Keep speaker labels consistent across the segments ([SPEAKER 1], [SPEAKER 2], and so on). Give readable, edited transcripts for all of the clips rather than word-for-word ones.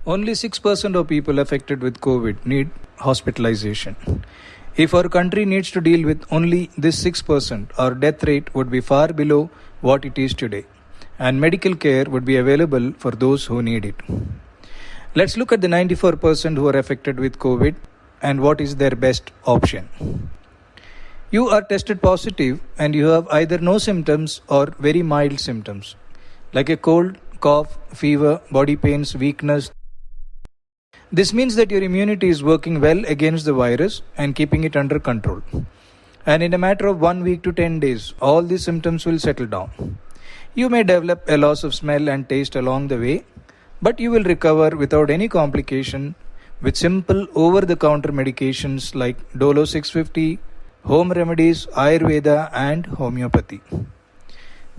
[SPEAKER 1] Only 6% of people affected with COVID need hospitalization. If our country needs to deal with only this 6%, our death rate would be far below what it is today, and medical care would be available for those who need it. Let's look at the 94% who are affected with COVID and what is their best option. You are tested positive and you have either no symptoms or very mild symptoms, like a cold, cough, fever, body pains, weakness. This means that your immunity is working well against the virus and keeping it under control. And in a matter of 1 week to 10 days, all these symptoms will settle down. You may develop a loss of smell and taste along the way, but you will recover without any complication with simple over-the-counter medications like Dolo 650, home remedies, Ayurveda and homeopathy.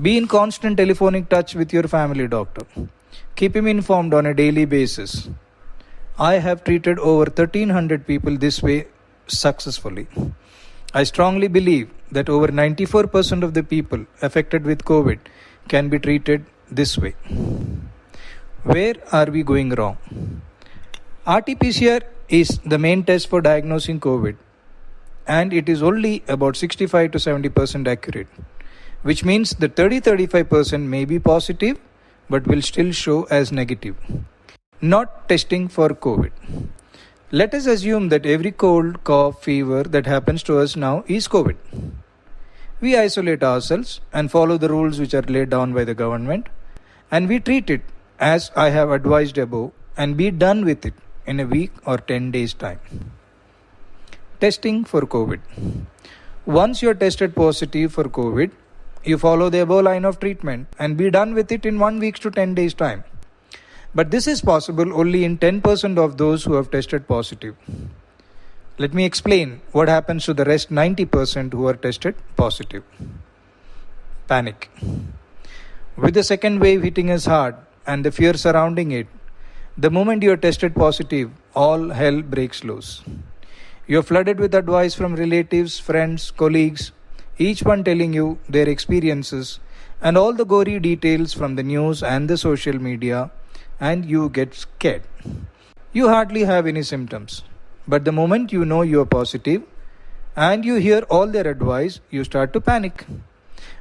[SPEAKER 1] Be in constant telephonic touch with your family doctor. Keep him informed on a daily basis. I have treated over 1300 people this way successfully. I strongly believe that over 94% of the people affected with COVID can be treated this way. Where are we going wrong? RT-PCR is the main test for diagnosing COVID, and it is only about 65 to 70% accurate, which means that 30-35% may be positive but will still show as negative. Not testing for COVID. Let us assume that every cold, cough, fever that happens to us now is COVID. We isolate ourselves and follow the rules which are laid down by the government, and we treat it as I have advised above and be done with it in a week or 10 days time. Testing for COVID. Once you are tested positive for COVID, you follow the above line of treatment and be done with it in 1 week to 10 days time. But this is possible only in 10% of those who have tested positive. Let me explain what happens to the rest 90% who are tested positive. Panic. With the second wave hitting us hard and the fear surrounding it, the moment you are tested positive, all hell breaks loose. You are flooded with advice from relatives, friends, colleagues, each one telling you their experiences and all the gory details from the news and the social media, and you get scared. You hardly have any symptoms, but the moment you know you are positive and you hear all their advice, you start to panic.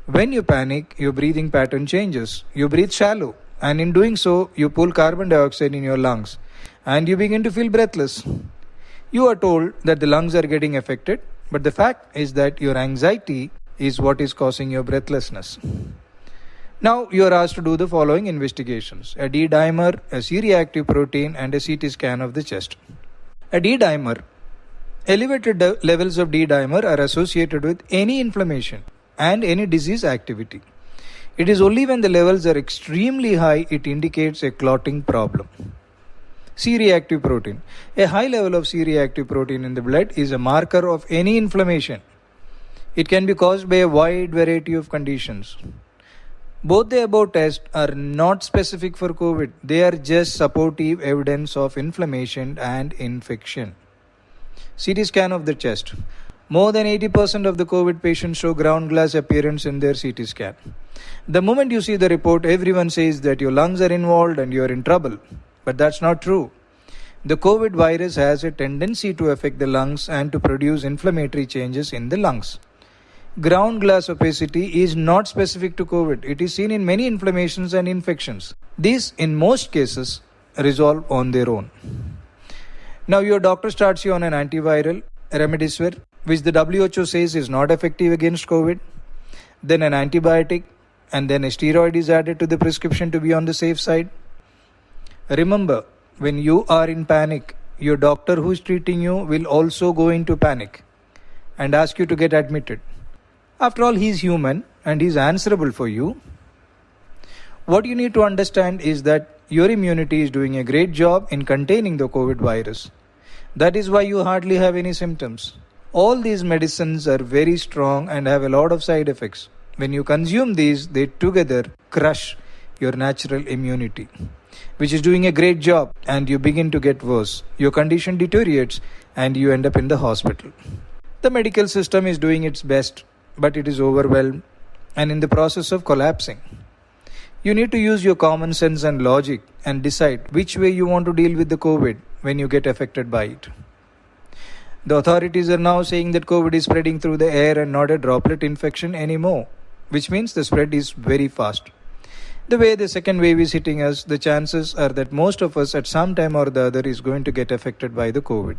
[SPEAKER 1] When you panic, your breathing pattern changes. You breathe shallow, and in doing so, you pull carbon dioxide in your lungs and you begin to feel breathless. You are told that the lungs are getting affected, but the fact is that your anxiety is what is causing your breathlessness. Now you are asked to do the following investigations: a D-dimer, a C-reactive protein, and a CT scan of the chest. A D-dimer. Elevated levels of D-dimer are associated with any inflammation and any disease activity. It is only when the levels are extremely high it indicates a clotting problem. C-reactive protein. A high level of C-reactive protein in the blood is a marker of any inflammation. It can be caused by a wide variety of conditions. Both the above tests are not specific for COVID. They are just supportive evidence of inflammation and infection. CT scan of the chest. More than 80% of the COVID patients show ground glass appearance in their CT scan. The moment you see the report, everyone says that your lungs are involved and you are in trouble. But that's not true. The COVID virus has a tendency to affect the lungs and to produce inflammatory changes in the lungs. Ground glass opacity is not specific to COVID. It is seen in many inflammations and infections. These, in most cases, resolve on their own. Now your doctor starts you on an antiviral, Remdesivir, which the WHO says is not effective against COVID, then an antibiotic, and then a steroid is added to the prescription to be on the safe side. Remember, when you are in panic, your doctor who is treating you will also go into panic and ask you to get admitted. After all, he is human and he is answerable for you. What you need to understand is that your immunity is doing a great job in containing the COVID virus. That is why you hardly have any symptoms. All these medicines are very strong and have a lot of side effects. When you consume these, they together crush your natural immunity, which is doing a great job, and you begin to get worse. Your condition deteriorates and you end up in the hospital. The medical system is doing its best, but it is overwhelmed and in the process of collapsing. You need to use your common sense and logic and decide which way you want to deal with the COVID when you get affected by it. The authorities are now saying that COVID is spreading through the air and not a droplet infection anymore, which means the spread is very fast. The way the second wave is hitting us, the chances are that most of us at some time or the other is going to get affected by the COVID.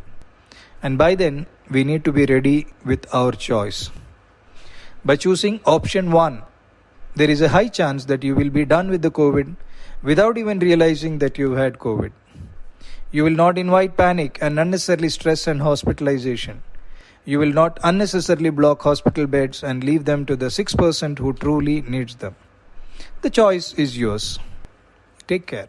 [SPEAKER 1] And by then, we need to be ready with our choice. By choosing option 1, there is a high chance that you will be done with the COVID without even realizing that you had COVID. You will not invite panic and unnecessarily stress and hospitalization. You will not unnecessarily block hospital beds and leave them to the 6% who truly needs them. The choice is yours. Take care.